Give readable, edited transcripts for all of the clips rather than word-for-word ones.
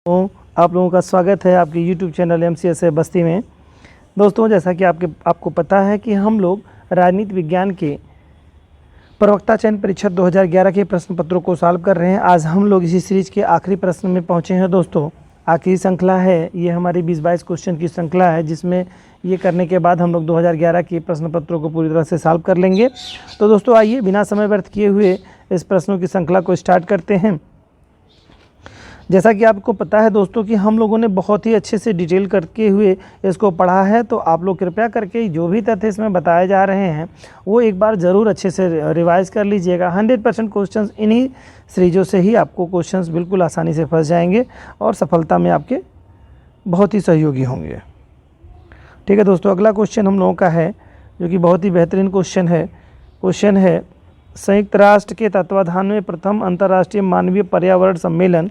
तो आप लोगों का स्वागत है आपके YouTube चैनल MCS बस्ती में। दोस्तों, जैसा कि आपको पता है कि हम लोग राजनीति विज्ञान के प्रवक्ता चयन परीक्षा 2011 के प्रश्न पत्रों को सॉल्व कर रहे हैं। आज हम लोग इसी सीरीज के आखिरी प्रश्न में पहुंचे हैं। दोस्तों, आखिरी श्रृंखला है ये, हमारी 20-22 क्वेश्चन की श्रृंखला है, जिसमें ये करने के बाद हम लोग 2011 के प्रश्न पत्रों को पूरी तरह से सॉल्व कर लेंगे। तो दोस्तों, आइए बिना समय व्यर्थ किए हुए इस प्रश्नों की श्रृंखला को स्टार्ट करते हैं। जैसा कि आपको पता है दोस्तों कि हम लोगों ने बहुत ही अच्छे से डिटेल करके हुए इसको पढ़ा है, तो आप लोग कृपया करके जो भी तथ्य इसमें बताए जा रहे हैं वो एक बार ज़रूर अच्छे से रिवाइज़ कर लीजिएगा। 100% क्वेश्चंस इन्हीं सीरीज़ों से ही आपको क्वेश्चंस बिल्कुल आसानी से फंस जाएंगे और सफलता में आपके बहुत ही सहयोगी होंगे। ठीक है दोस्तों, अगला क्वेश्चन हम लोगों का है जो कि बहुत ही बेहतरीन क्वेश्चन है। क्वेश्चन है, संयुक्त राष्ट्र के तत्वाधान में प्रथम अंतर्राष्ट्रीय मानवीय पर्यावरण सम्मेलन,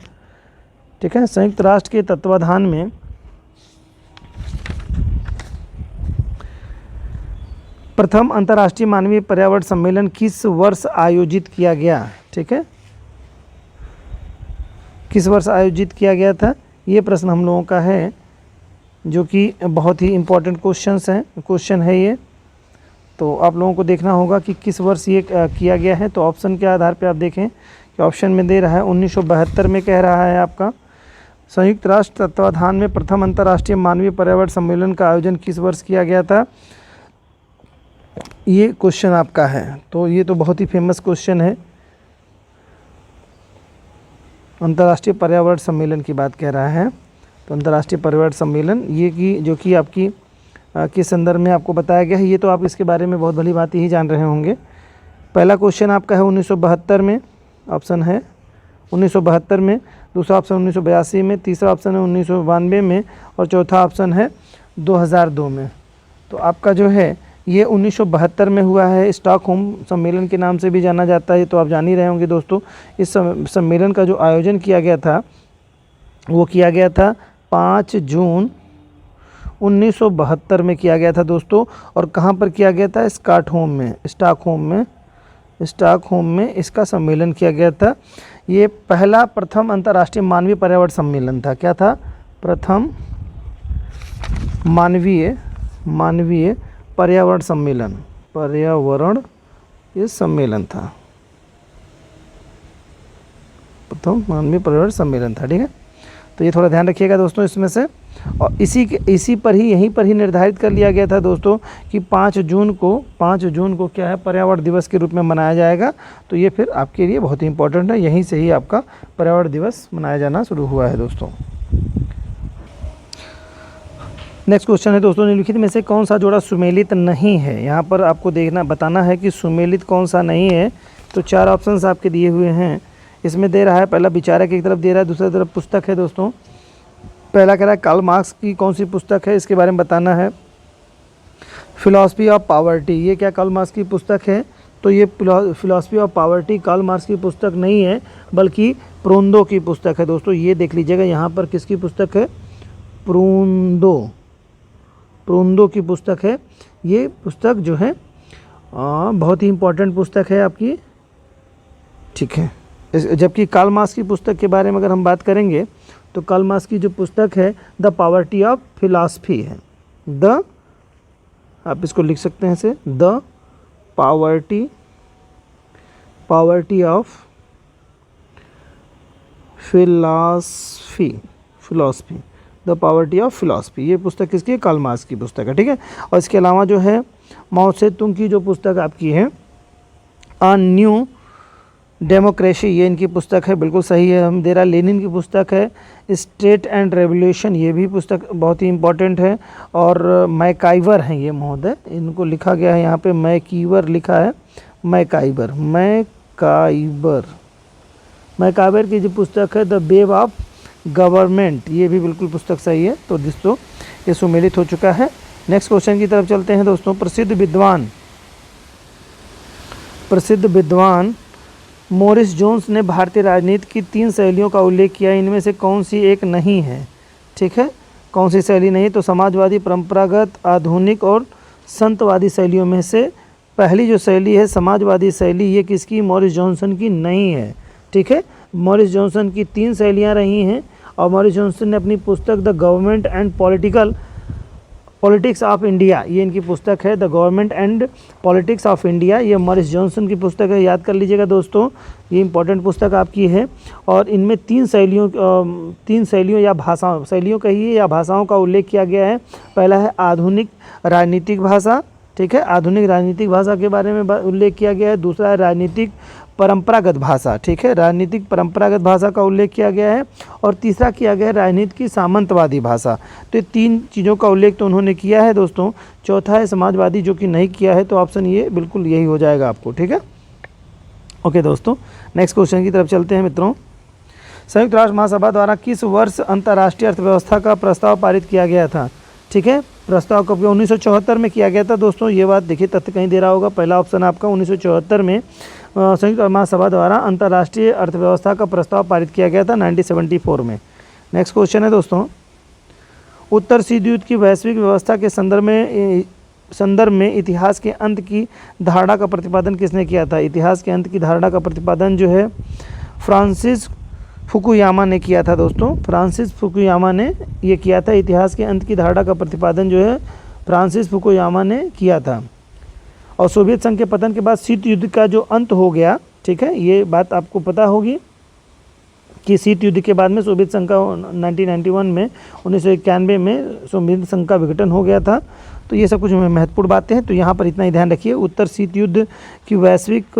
ठीक है, संयुक्त राष्ट्र के तत्वाधान में प्रथम अंतर्राष्ट्रीय मानवीय पर्यावरण सम्मेलन किस वर्ष आयोजित किया गया? ठीक है, किस वर्ष आयोजित किया गया था, ये प्रश्न हम लोगों का है, जो कि बहुत ही इम्पोर्टेंट क्वेश्चन है ये। तो आप लोगों को देखना होगा कि किस वर्ष ये किया गया है। तो ऑप्शन के आधार पे आप देखें कि ऑप्शन में दे रहा है 1972 में कह रहा है आपका। संयुक्त राष्ट्र तत्वाधान में प्रथम अंतर्राष्ट्रीय मानवीय पर्यावरण सम्मेलन का आयोजन किस वर्ष किया गया था, ये क्वेश्चन आपका है। तो ये तो बहुत ही फेमस क्वेश्चन है। अंतर्राष्ट्रीय पर्यावरण सम्मेलन की बात कह रहा है। तो अंतर्राष्ट्रीय पर्यावरण सम्मेलन ये कि जो कि आपकी किस संदर्भ में आपको बताया गया है, ये तो आप इसके बारे में बहुत भली बात ही जान रहे होंगे। पहला क्वेश्चन आपका है 1972 में, ऑप्शन है 1972 में, दूसरा ऑप्शन 1982 में, तीसरा ऑप्शन है 1992 में और चौथा ऑप्शन है 2002 में। तो आपका जो है ये 1972 में हुआ है। स्टॉकहोम सम्मेलन के नाम से भी जाना जाता है, तो आप जान ही रहे होंगे दोस्तों। इस सम्मेलन का जो आयोजन किया गया था वो किया गया था 5 जून 1972 में किया गया था दोस्तों। और कहाँ पर किया गया था? स्टॉकहोम में इसका सम्मेलन किया गया था। ये प्रथम अंतर्राष्ट्रीय मानवीय पर्यावरण सम्मेलन था। क्या था? प्रथम मानवीय पर्यावरण ये सम्मेलन था, प्रथम मानवीय पर्यावरण सम्मेलन था। ठीक है, तो ये थोड़ा ध्यान रखिएगा दोस्तों इसमें से। और यहीं पर ही निर्धारित कर लिया गया था दोस्तों कि 5 जून को क्या है, पर्यावरण दिवस के रूप में मनाया जाएगा। तो ये फिर आपके लिए बहुत ही इंपॉर्टेंट है, यहीं से ही आपका पर्यावरण दिवस मनाया जाना शुरू हुआ है दोस्तों। नेक्स्ट क्वेश्चन है दोस्तों, निम्नलिखित में से कौन सा जोड़ा सुमेलित नहीं है? यहाँ पर आपको बताना है कि सुमेलित कौन सा नहीं है। तो 4 ऑप्शंस आपके दिए हुए हैं। इसमें दे रहा है, पहला विचारक एक तरफ दे रहा है, दूसरी तरफ पुस्तक है दोस्तों। पहला कह रहा है कार्ल मार्क्स की कौन सी पुस्तक है, इसके बारे में बताना है। फिलॉसफी ऑफ पॉवर्टी, ये क्या कार्ल मार्क्स की पुस्तक है? तो ये philosophy of poverty Karl Marx की पुस्तक नहीं है, बल्कि प्रोंदो की पुस्तक है दोस्तों। ये देख लीजिएगा, यहाँ पर किसकी पुस्तक है? प्रोंदो की पुस्तक है। ये पुस्तक जो है बहुत ही इम्पोर्टेंट पुस्तक है आपकी। ठीक है, जबकि कार्ल मार्क्स की पुस्तक के बारे में अगर हम बात करेंगे तो कार्ल मार्क्स की जो पुस्तक है द पॉवर्टी ऑफ फिलॉसफी है। आप इसको लिख सकते हैं ऐसे, the poverty of philosophy, the poverty of philosophy, ये पुस्तक किसकी? कार्ल मार्क्स की पुस्तक है। ठीक है, और इसके अलावा जो है माओ से तुंग की जो पुस्तक आपकी है अ न्यू डेमोक्रेसी, ये इनकी पुस्तक है, बिल्कुल सही है, हम दे रहा। लेनिन की पुस्तक है स्टेट एंड रेवोल्यूशन, ये भी पुस्तक बहुत ही इम्पोर्टेंट है। और मैकाइवर हैं ये महोदय, इनको लिखा गया है यहाँ पे मैकीवर लिखा है, मैकाइवर की जो पुस्तक है द वेव ऑफ गवर्नमेंट, ये भी बिल्कुल पुस्तक सही है। तो दोस्तों ये सुमेलित हो चुका है। नेक्स्ट क्वेश्चन की तरफ चलते हैं दोस्तों। प्रसिद्ध विद्वान मॉरिस जोन्स ने भारतीय राजनीति की 3 शैलियों का उल्लेख किया, इनमें से कौन सी एक नहीं है? ठीक है, कौन सी शैली नहीं? तो समाजवादी, परंपरागत, आधुनिक और संतवादी शैलियों में से पहली जो शैली है समाजवादी शैली, ये किसकी? मॉरिस जॉनसन की नहीं है। ठीक है, मॉरिस जॉनसन की 3 शैलियाँ रही हैं और मॉरिस जॉनसन ने अपनी पुस्तक the government and politics of India, ये इनकी पुस्तक है the government and politics of India, ये मॉरिस जॉनसन की पुस्तक है, याद कर लीजिएगा दोस्तों, ये इंपॉर्टेंट पुस्तक आपकी है। और इनमें तीन शैलियों या भाषाओं, शैलियों कहिए या भाषाओं का उल्लेख किया गया है। पहला है आधुनिक राजनीतिक भाषा, ठीक है, आधुनिक राजनीतिक भाषा के बारे में उल्लेख किया गया है। दूसरा है राजनीतिक परंपरागत भाषा, ठीक है, राजनीतिक परंपरागत भाषा का उल्लेख किया गया है। और तीसरा किया गया है राजनीति की सामंतवादी भाषा। तो ये तीन चीज़ों का उल्लेख तो उन्होंने किया है दोस्तों। चौथा है समाजवादी, जो कि नहीं किया है, तो ऑप्शन ये बिल्कुल यही हो जाएगा आपको, ठीक है। ओके दोस्तों, नेक्स्ट क्वेश्चन की तरफ चलते हैं मित्रों। संयुक्त राष्ट्र महासभा द्वारा किस वर्ष अंतर्राष्ट्रीय अर्थव्यवस्था का प्रस्ताव पारित किया गया था, ठीक है, प्रस्ताव कब 1974 में किया गया था दोस्तों। ये बात देखिए, तथ्य कहीं दे रहा होगा, पहला ऑप्शन आपका 1974 में संयुक्त महासभा द्वारा अंतर्राष्ट्रीय अर्थव्यवस्था का प्रस्ताव पारित किया गया था 1974 में। नेक्स्ट क्वेश्चन है दोस्तों, उत्तर शीत युद्ध की वैश्विक व्यवस्था के संदर्भ में इतिहास के अंत की धारणा का प्रतिपादन किसने किया था। इतिहास के अंत की धारणा का प्रतिपादन जो है फ्रांसिस फुकुयामा ने किया था दोस्तों। फ्रांसिस फुकुयामा ने ये किया था, इतिहास के अंत की धारणा का प्रतिपादन जो है फ्रांसिस फुकुयामा ने किया था। और सोवियत संघ के पतन के बाद शीत युद्ध का जो अंत हो गया, ठीक है, ये बात आपको पता होगी कि शीत युद्ध के बाद में सोवियत संघ का 1991 में 1991 में सोवियत संघ का विघटन हो गया था। तो ये सब कुछ महत्वपूर्ण बातें हैं, तो यहाँ पर इतना ही ध्यान रखिए। उत्तर शीत युद्ध की वैश्विक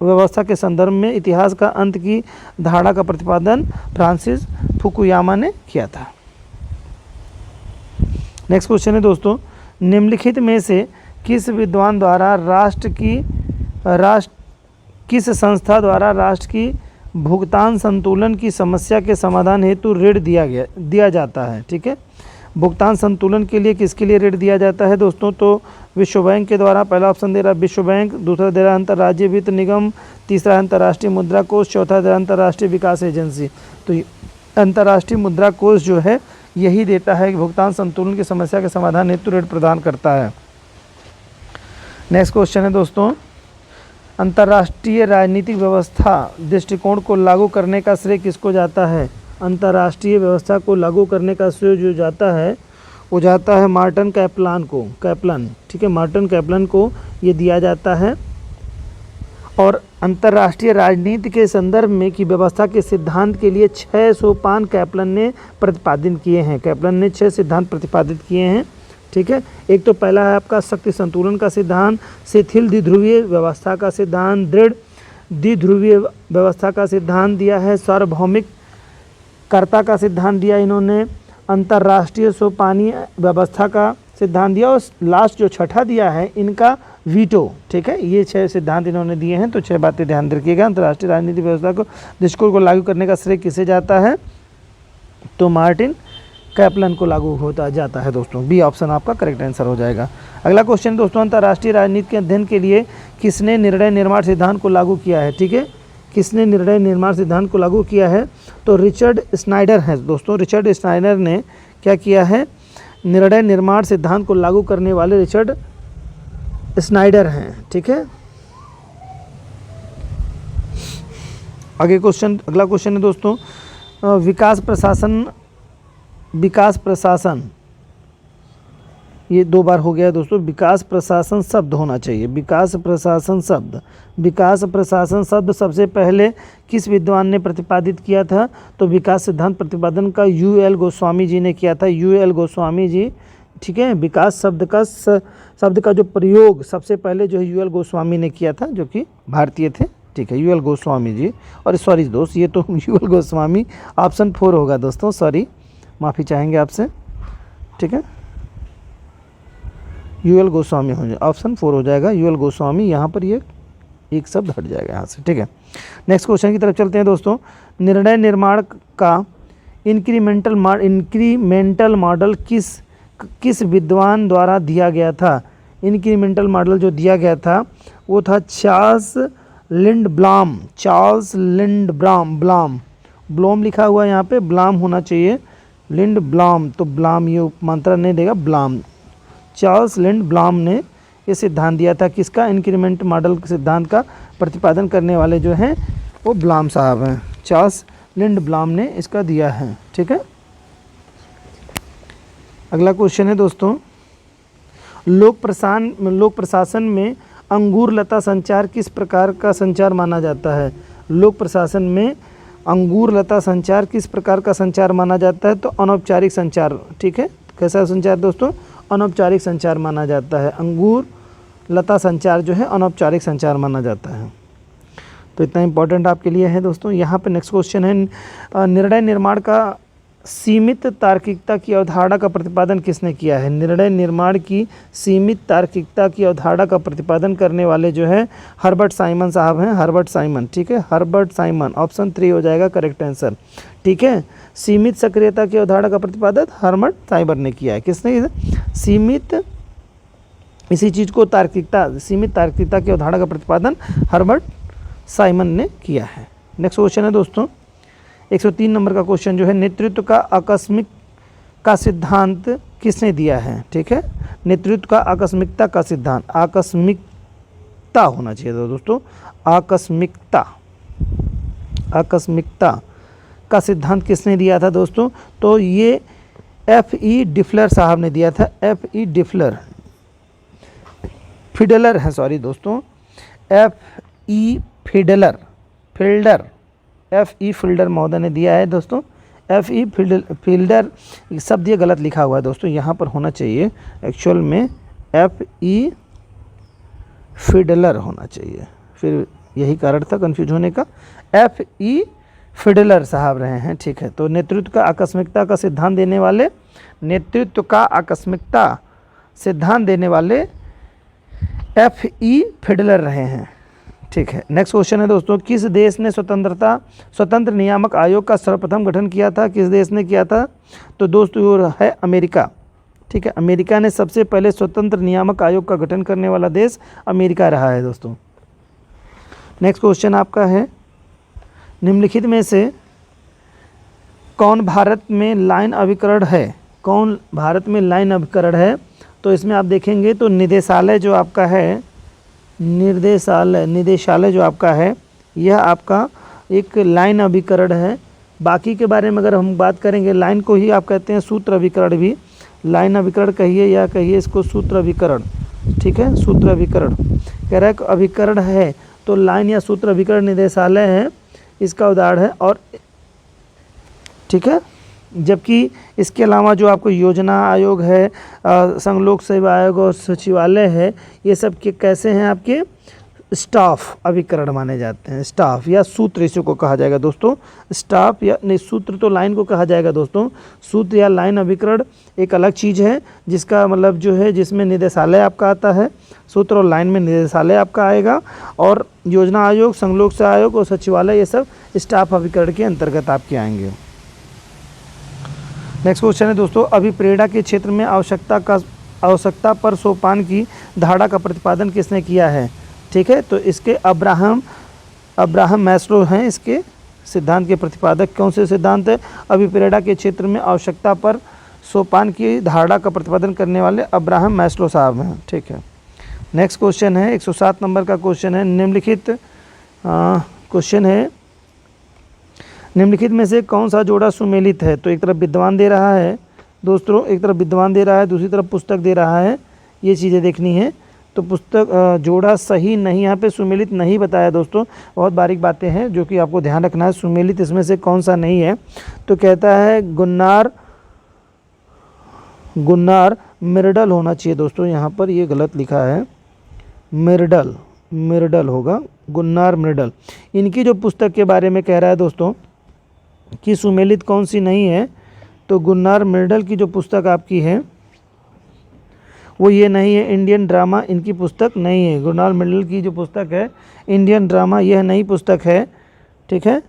व्यवस्था के संदर्भ में इतिहास का अंत की धारणा का प्रतिपादन फ्रांसिस फुकुयामा ने किया था। नेक्स्ट क्वेश्चन है दोस्तों, निम्नलिखित में से किस विद्वान द्वारा किस संस्था द्वारा राष्ट्र की भुगतान संतुलन की समस्या के समाधान हेतु ऋण दिया जाता है, ठीक है। भुगतान संतुलन के लिए किसके लिए ऋण दिया जाता है दोस्तों, तो विश्व बैंक के द्वारा। पहला ऑप्शन दे रहा है विश्व बैंक, दूसरा दे रहा है अंतर्राज्यीय वित्त निगम, तीसरा अंतर्राष्ट्रीय मुद्रा कोष, चौथा दे रहा है अंतर्राष्ट्रीय विकास एजेंसी। तो अंतर्राष्ट्रीय मुद्रा कोष जो है यही देता है कि भुगतान संतुलन की समस्या के समाधान हेतु ऋण प्रदान करता है। नेक्स्ट क्वेश्चन है दोस्तों, अंतर्राष्ट्रीय राजनीतिक व्यवस्था दृष्टिकोण को लागू करने का श्रेय किसको जाता है। अंतर्राष्ट्रीय व्यवस्था को लागू करने का श्रेय जो जाता है वो जाता है मार्टिन कैप्लन, ठीक है, मार्टिन कैप्लन को ये दिया जाता है। और अंतर्राष्ट्रीय राजनीति के संदर्भ में की व्यवस्था के सिद्धांत के लिए 6 सोपान कैप्लन ने प्रतिपादित किए हैं। कैप्लन ने 6 सिद्धांत प्रतिपादित किए हैं, ठीक है। एक तो पहला है आपका शक्ति संतुलन का सिद्धांत, शिथिल द्विध्रुवीय व्यवस्था का सिद्धांत, दृढ़ द्विध्रुवीय व्यवस्था का सिद्धांत दिया है, सार्वभौमिक कर्ता का सिद्धांत दिया इन्होंने, अंतर्राष्ट्रीय सोपानी व्यवस्था का सिद्धांत दिया, और लास्ट जो छठा दिया है इनका वीटो, ठीक है। ये 6 सिद्धांत इन्होंने दिए हैं, तो 6 बातें ध्यान रखिएगा। अंतर्राष्ट्रीय राजनीतिक व्यवस्था को दृष्टिकोण को लागू करने का श्रेय किसे जाता है, तो मार्टिन कैप्लन को लागू होता जाता है दोस्तों। बी ऑप्शन आपका करेक्ट आंसर हो जाएगा। अगला क्वेश्चन दोस्तों, अंतर्राष्ट्रीय राजनीति के अध्ययन के लिए किसने निर्णय निर्माण सिद्धांत को लागू किया है, ठीक है, किसने निर्णय निर्माण सिद्धांत को लागू किया है, तो रिचर्ड स्नाइडर है दोस्तों। रिचर्ड स्नाइडर ने क्या किया है, निर्णय निर्माण सिद्धांत को लागू करने वाले रिचर्ड स्नाइडर हैं, ठीक है। अगला क्वेश्चन है दोस्तों, विकास प्रशासन, ये 2 बार हो गया दोस्तों। विकास प्रशासन शब्द होना चाहिए, विकास प्रशासन शब्द सबसे पहले किस विद्वान ने प्रतिपादित किया था, तो विकास सिद्धांत प्रतिपादन का UL गोस्वामी जी ने किया था, UL गोस्वामी जी, ठीक है। विकास शब्द का जो प्रयोग सबसे पहले जो है UL गोस्वामी ने किया था, जो कि भारतीय थे, ठीक है, UL गोस्वामी जी। और सॉरी दोस्त, ये तो UL गोस्वामी ऑप्शन 4 होगा दोस्तों, सॉरी, माफ़ी चाहेंगे आपसे, ठीक है। UL गोस्वामी हो जाए, ऑप्शन 4 हो जाएगा, UL गोस्वामी। यहाँ पर ये एक शब्द हट जाएगा यहाँ से, ठीक है। नेक्स्ट क्वेश्चन की तरफ चलते हैं दोस्तों, निर्णय निर्माण का इंक्रीमेंटल मॉडल किस विद्वान द्वारा दिया गया था। इंक्रीमेंटल मॉडल जो दिया गया था वो था चार्ल्स लिंडब्लॉम, ब्लॉम लिखा हुआ है यहाँ पे, ब्लॉम होना चाहिए, लिंडब्लॉम, तो ब्लॉम ये मात्रा नहीं देगा, ब्लॉम। चार्ल्स लिंडब्लॉम ने ये सिद्धांत दिया था, किसका, इंक्रीमेंट मॉडल सिद्धांत का प्रतिपादन करने वाले जो हैं वो ब्लॉम साहब हैं, चार्ल्स लिंडब्लॉम ने इसका दिया है। ठीक है, अगला क्वेश्चन है दोस्तों, लोक प्रशासन में अंगूर लता संचार किस प्रकार का संचार माना जाता है? लोक प्रशासन में अंगूर लता संचार किस प्रकार का संचार माना जाता है? तो अनौपचारिक संचार। ठीक है, कैसा संचार दोस्तों? अनौपचारिक संचार माना जाता है। अंगूर लता संचार जो है अनौपचारिक संचार माना जाता है। तो इतना इंपॉर्टेंट आपके लिए है दोस्तों। यहाँ पे नेक्स्ट क्वेश्चन है, निर्णय निर्माण का सीमित तार्किकता की अवधारणा का प्रतिपादन किसने किया है? निर्णय निर्माण की सीमित तार्किकता की अवधारणा का प्रतिपादन करने वाले जो है हर्बर्ट साइमन साहब हैं। Herbert Simon. ठीक है, हर्बर्ट साइमन, ऑप्शन 3 हो जाएगा करेक्ट आंसर। ठीक है, सीमित सक्रियता की अवधारणा का प्रतिपादन हर्बर्ट साइमन ने किया है। किसने? सीमित, इसी चीज़ को तार्किकता, सीमित तार्किकता की अवधारणा का प्रतिपादन हर्बर्ट साइमन ने किया है। नेक्स्ट क्वेश्चन है दोस्तों, 103 नंबर का क्वेश्चन जो है, नेतृत्व का आकस्मिक का सिद्धांत किसने दिया है? ठीक है, नेतृत्व का आकस्मिकता का सिद्धांत, आकस्मिकता होना चाहिए दोस्तों, आकस्मिकता का सिद्धांत किसने दिया था दोस्तों? तो ये F.E. डिफलर साहब ने दिया था। F.E. डिफलर, फिडलर है, सॉरी दोस्तों, F.E. Fiddler F.E. फिल्डर महोदय ने दिया है दोस्तों। F.E. फिल्डर शब्द ये गलत लिखा हुआ है दोस्तों, यहाँ पर होना चाहिए एक्चुअल में F.E. फिडलर होना चाहिए, फिर यही कारण था कंफ्यूज होने का। F.E. फिडलर साहब रहे हैं। ठीक है, तो नेतृत्व का आकस्मिकता का सिद्धांत देने वाले, नेतृत्व का आकस्मिकता सिद्धांत देने वाले F.E. फिडलर रहे हैं। ठीक है, नेक्स्ट क्वेश्चन है दोस्तों, किस देश ने स्वतंत्र नियामक आयोग का सर्वप्रथम गठन किया था? किस देश ने किया था? तो दोस्तों ये है अमेरिका। ठीक है, अमेरिका ने सबसे पहले स्वतंत्र नियामक आयोग का गठन करने वाला देश अमेरिका रहा है दोस्तों। नेक्स्ट क्वेश्चन आपका है, निम्नलिखित में से कौन भारत में लाइन अभिकरण है? कौन भारत में लाइन अभिकरण है? तो इसमें आप देखेंगे तो निदेशालय जो आपका है, निदेशालय जो आपका है, यह आपका एक लाइन अभिकरण है। बाकी के बारे में अगर हम बात करेंगे, लाइन को ही आप कहते हैं सूत्र अभिकरण भी, लाइन अभिकरण कहिए या कहिए इसको सूत्र अभिकरण। ठीक है, सूत्र अभिकरण कह रहा है कि अभिकरण है तो लाइन या सूत्र अभिकरण निदेशालय है, इसका उदाहरण है। और ठीक है, जबकि इसके अलावा जो आपको योजना आयोग है, संघ लोक सेवा आयोग और सचिवालय है, ये सब के कैसे हैं आपके? स्टाफ अभिकरण माने जाते हैं। स्टाफ या सूत्र इसी को कहा जाएगा दोस्तों, स्टाफ या नहीं, सूत्र तो लाइन को कहा जाएगा दोस्तों। सूत्र या लाइन अभिकरण एक अलग चीज़ है, जिसका मतलब जो है जिसमें निदेशालय आपका आता है, सूत्र और लाइन में निदेशालय आपका आएगा, और योजना आयोग, संघ लोक सेवा आयोग और सचिवालय ये सब स्टाफ अभिकरण के अंतर्गत आपके आएंगे। नेक्स्ट क्वेश्चन है दोस्तों, अभिप्रेरणा के क्षेत्र में आवश्यकता पर सोपान की धारणा का प्रतिपादन किसने किया है? ठीक है, तो इसके अब्राहम मैस्लो हैं इसके सिद्धांत के प्रतिपादक। कौन से सिद्धांत है? अभिप्रेरणा के क्षेत्र में आवश्यकता पर सोपान की धारणा का प्रतिपादन करने वाले अब्राहम मैस्लो साहब हैं। ठीक है, नेक्स्ट क्वेश्चन है 107 नंबर का क्वेश्चन है, निम्नलिखित क्वेश्चन है, निम्नलिखित में से कौन सा जोड़ा सुमेलित है? तो एक तरफ विद्वान दे रहा है दोस्तों, एक तरफ विद्वान दे रहा है, दूसरी तरफ पुस्तक दे रहा है, ये चीज़ें देखनी है। तो पुस्तक जोड़ा सही नहीं, यहाँ पे सुमेलित नहीं बताया दोस्तों, बहुत बारीक बातें हैं जो कि आपको ध्यान रखना है। सुमेलित इसमें से कौन सा नहीं है? तो कहता है गुन्नार मिर्डल होना चाहिए दोस्तों, यहाँ पर ये गलत लिखा है, मिर्डल होगा, गुन्नार मिर्डल। इनकी जो पुस्तक के बारे में कह रहा है दोस्तों कि सुमेलित कौन सी नहीं है, तो गुन्नार मिर्डल की जो पुस्तक आपकी है वो ये नहीं है, इंडियन ड्रामा इनकी पुस्तक नहीं है। गुन्नार मिर्डल की जो पुस्तक है इंडियन ड्रामा, यह नई पुस्तक है। ठीक है,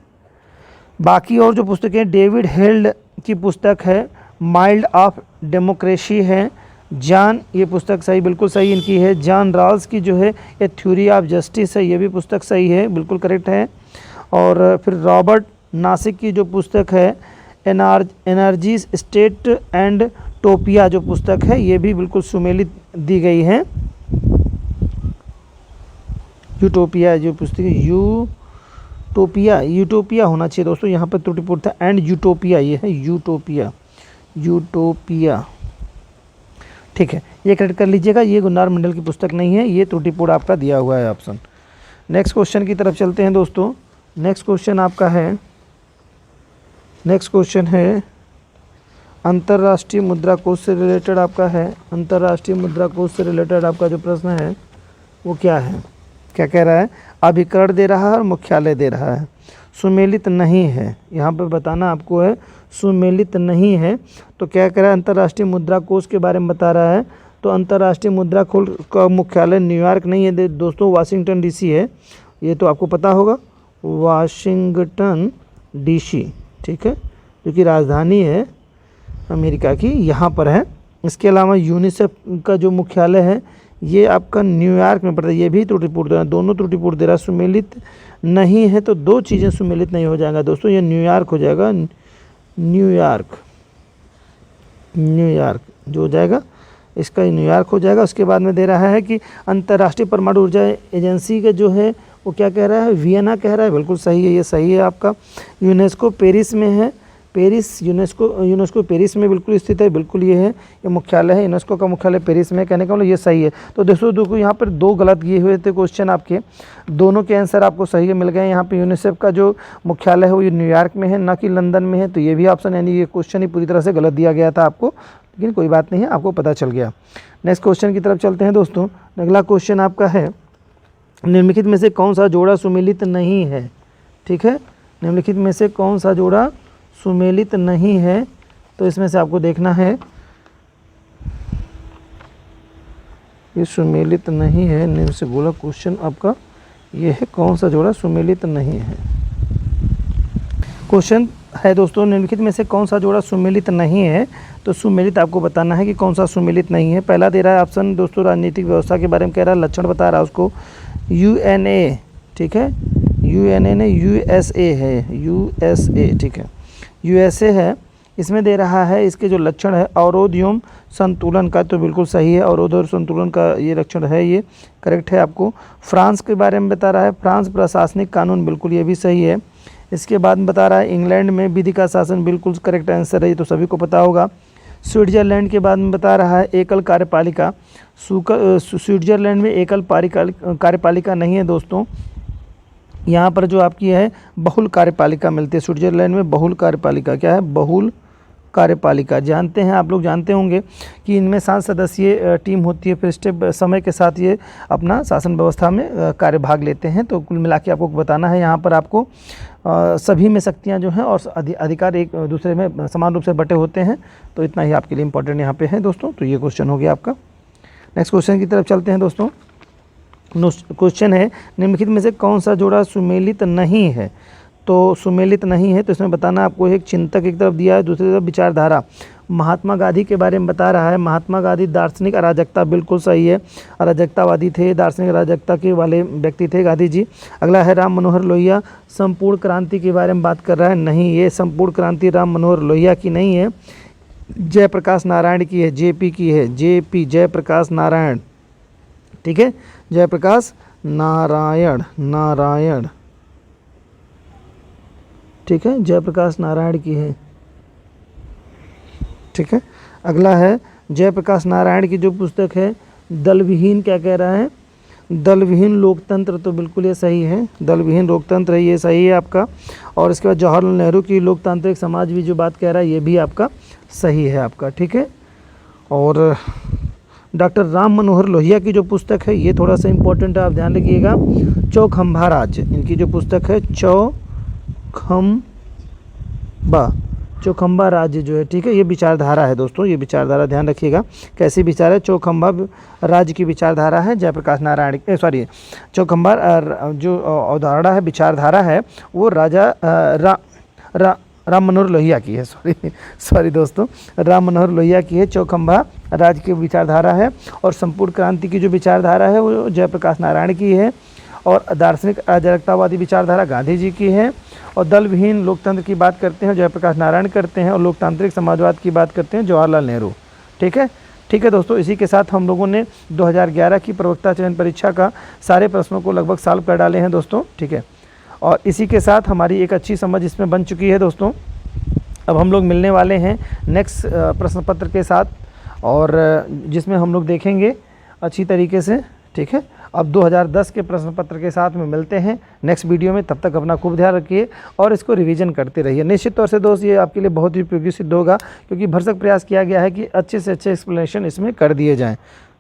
बाकी और जो पुस्तकें, डेविड हेल्ड की पुस्तक है माइल्ड ऑफ डेमोक्रेसी है, जॉन, ये पुस्तक सही, बिल्कुल सही इनकी है। जॉन रॉल्स की जो है ये थ्योरी ऑफ जस्टिस है, ये भी पुस्तक सही है, बिल्कुल करेक्ट है। और फिर रॉबर्ट नासिक की जो पुस्तक है एनर्जी स्टेट एंड टोपिया जो पुस्तक है, ये भी बिल्कुल सुमेलित दी गई है। यूटोपिया जो पुस्तक है, टोपिया, यूटोपिया होना चाहिए दोस्तों, यहाँ पर त्रुटिपूर्ण था, एंड यूटोपिया, ये है यूटोपिया, यूटोपिया। ठीक है, ये करेक्ट कर लीजिएगा, ये गुलनार मंडल की पुस्तक नहीं है, ये त्रुटिपूर्ण आपका दिया हुआ है ऑप्शन। नेक्स्ट क्वेश्चन की तरफ चलते हैं दोस्तों। नेक्स्ट क्वेश्चन आपका है, नेक्स्ट क्वेश्चन है अंतर्राष्ट्रीय मुद्रा कोष से रिलेटेड आपका है। अंतर्राष्ट्रीय मुद्रा कोष से रिलेटेड आपका जो प्रश्न है वो क्या है, क्या कह रहा है? अभिकरण दे रहा है और मुख्यालय दे रहा है, सुमेलित नहीं है, यहाँ पर बताना आपको है सुमेलित नहीं है। तो क्या कह रहा है? अंतर्राष्ट्रीय मुद्रा कोष के बारे में बता रहा है। तो अंतर्राष्ट्रीय मुद्रा कोष का मुख्यालय न्यूयॉर्क नहीं है दोस्तों, वाशिंगटन डीसी है, ये तो आपको पता होगा, वाशिंगटन डीसी, ठीक है, जो कि राजधानी है अमेरिका की, यहाँ पर है। इसके अलावा यूनिसेफ का जो मुख्यालय है ये आपका न्यूयॉर्क में पड़ता है, ये भी त्रुटिपूर्ण दे रहा है, दोनों त्रुटिपूर्ण दे रहा है, सुमेलित नहीं है। तो दो चीज़ें सुमेलित नहीं हो जाएगा दोस्तों, ये न्यूयॉर्क हो जाएगा, न्यूयॉर्क, न्यूयॉर्क जो हो जाएगा इसका न्यूयॉर्क हो जाएगा। उसके बाद में दे रहा है कि अंतर्राष्ट्रीय परमाणु ऊर्जा एजेंसी का जो है वो क्या कह रहा है? वियना कह रहा है, बिल्कुल सही है, ये सही है आपका। यूनेस्को पेरिस में है, पेरिस, यूनेस्को पेरिस में बिल्कुल स्थित है, बिल्कुल ये है, ये मुख्यालय है, यूनेस्को का मुख्यालय पेरिस में, कहने का मतलब ये सही है। तो देखो यहाँ पर दो गलत किए हुए थे क्वेश्चन आपके, दोनों के आंसर आपको सही मिल गए। यहाँ पे यूनिसेफ का जो मुख्यालय है वो न्यूयॉर्क में है, ना कि लंदन में है, तो ये भी ऑप्शन, यानी ये क्वेश्चन ही पूरी तरह से गलत दिया गया था आपको, लेकिन कोई बात नहीं है, आपको पता चल गया। नेक्स्ट क्वेश्चन की तरफ चलते हैं दोस्तों। अगला क्वेश्चन आपका है, निम्नलिखित में से कौन सा जोड़ा सुमेलित नहीं है? ठीक है, निम्नलिखित में से कौन सा जोड़ा सुमेलित नहीं है? तो इसमें से आपको देखना है, ये सुमेलित नहीं है, निम्न से बोला क्वेश्चन आपका ये है, कौन सा जोड़ा सुमेलित नहीं है? क्वेश्चन है दोस्तों, निम्नलिखित में से कौन सा जोड़ा सुमेलित नहीं है? तो सुमेलित आपको बताना है कि कौन सा सुमेलित नहीं है। पहला दे रहा है ऑप्शन दोस्तों, राजनीतिक व्यवस्था के बारे में कह रहा है, लक्षण बता रहा है उसको, यूएनए, ठीक है, यूएनए ने यूएसए है, यूएसए, ठीक है, यूएसए है। इसमें दे रहा है इसके जो लक्षण है अवरोध एवं संतुलन का, तो बिल्कुल सही है, अवरोध और संतुलन का ये लक्षण है, ये करेक्ट है आपको। फ्रांस के बारे में बता रहा है, फ्रांस प्रशासनिक कानून, बिल्कुल ये भी सही है। इसके बाद बता रहा है इंग्लैंड में विधि का शासन, बिल्कुल करेक्ट आंसर है, ये तो सभी को पता होगा। स्विट्जरलैंड के बाद में बता रहा है एकल कार्यपालिका, स्विट्जरलैंड में एकल कार्यपालिका नहीं है दोस्तों, यहाँ पर जो आपकी है बहुल कार्यपालिका मिलती है। स्विट्जरलैंड में बहुल कार्यपालिका, क्या है? बहुल कार्यपालिका। जानते हैं, आप लोग जानते होंगे कि इनमें 7 सदस्यीय टीम होती है, फिर स्टेप समय के साथ ये अपना शासन व्यवस्था में कार्यभाग लेते हैं। तो कुल मिला के आपको बताना है, यहाँ पर आपको सभी में शक्तियाँ जो हैं और अधिकार एक दूसरे में समान रूप से बटे होते हैं। तो इतना ही आपके लिए इंपॉर्टेंट यहाँ पे है दोस्तों। तो ये क्वेश्चन हो गया आपका। नेक्स्ट क्वेश्चन की तरफ चलते हैं दोस्तों। क्वेश्चन है, निम्नलिखित में से कौन सा जोड़ा सुमेलित नहीं है? तो सुमेलित नहीं है, तो इसमें बताना आपको, एक चिंतक एक तरफ दिया है, दूसरी तरफ विचारधारा। महात्मा गांधी के बारे में बता रहा है, महात्मा गांधी दार्शनिक अराजकता, बिल्कुल सही है, अराजकतावादी थे, दार्शनिक अराजकता के वाले व्यक्ति थे गांधी जी। अगला है राम मनोहर लोहिया, संपूर्ण क्रांति के बारे में बात कर रहा है, नहीं, ये संपूर्ण क्रांति राम मनोहर लोहिया की नहीं है, जयप्रकाश नारायण की है, जेपी की है, जेपी जयप्रकाश नारायण, ठीक है, जयप्रकाश नारायण, नारायण, ठीक है, जयप्रकाश नारायण की है, ठीक है। अगला है जयप्रकाश नारायण की जो पुस्तक है दलविहीन, क्या कह रहा है? दलविहीन लोकतंत्र, तो बिल्कुल ये सही है, दलविहीन लोकतंत्र है, ये सही है आपका। और इसके बाद जवाहरलाल नेहरू की लोकतांत्रिक समाज भी जो बात कह रहा है, ये भी आपका सही है आपका, ठीक है। और डॉक्टर राम मनोहर लोहिया की जो पुस्तक है ये थोड़ा सा इम्पोर्टेंट है, आप ध्यान रखिएगा, चौखंबा राज्य, इनकी जो पुस्तक है चौखंबा राज्य जो है, ठीक है, ये विचारधारा है दोस्तों, ये विचारधारा ध्यान रखिएगा कैसी विचार है। चौखंबा राज्य की विचारधारा है जयप्रकाश नारायण, चौखंबा जो अवधारणा है, विचारधारा है, वो राजा राम मनोहर लोहिया की है, सॉरी दोस्तों, राम मनोहर लोहिया की है। चौखंबा राज्य की विचारधारा है। और संपूर्ण क्रांति की जो विचारधारा है वो जयप्रकाश नारायण की है। और दार्शनिक अराजकतावादी विचारधारा गांधी जी की है। और दलविहीन लोकतंत्र की बात करते हैं जयप्रकाश नारायण करते हैं। और लोकतांत्रिक समाजवाद की बात करते हैं जवाहरलाल नेहरू, ठीक है। ठीक है दोस्तों, इसी के साथ हम लोगों ने 2011 की प्रवक्ता चयन परीक्षा का सारे प्रश्नों को लगभग सॉल्व कर डाले हैं दोस्तों, ठीक है। और इसी के साथ हमारी एक अच्छी समझ इसमें बन चुकी है दोस्तों। अब हम लोग मिलने वाले हैं नेक्स्ट प्रश्न पत्र के साथ, और जिसमें हम लोग देखेंगे अच्छी तरीके से, ठीक है। अब 2010 के प्रश्न पत्र के साथ में मिलते हैं नेक्स्ट वीडियो में। तब तक अपना खूब ध्यान रखिए और इसको रिवीजन करते रहिए। निश्चित तौर से दोस्त ये आपके लिए बहुत ही उपयोगी सिद्ध होगा, क्योंकि भरसक प्रयास किया गया है कि अच्छे से अच्छे एक्सप्लेनेशन इसमें कर दिए जाएँ।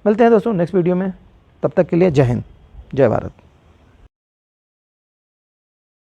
मिलते हैं दोस्तों नेक्स्ट वीडियो में, तब तक के लिए जय हिंद, जय भारत।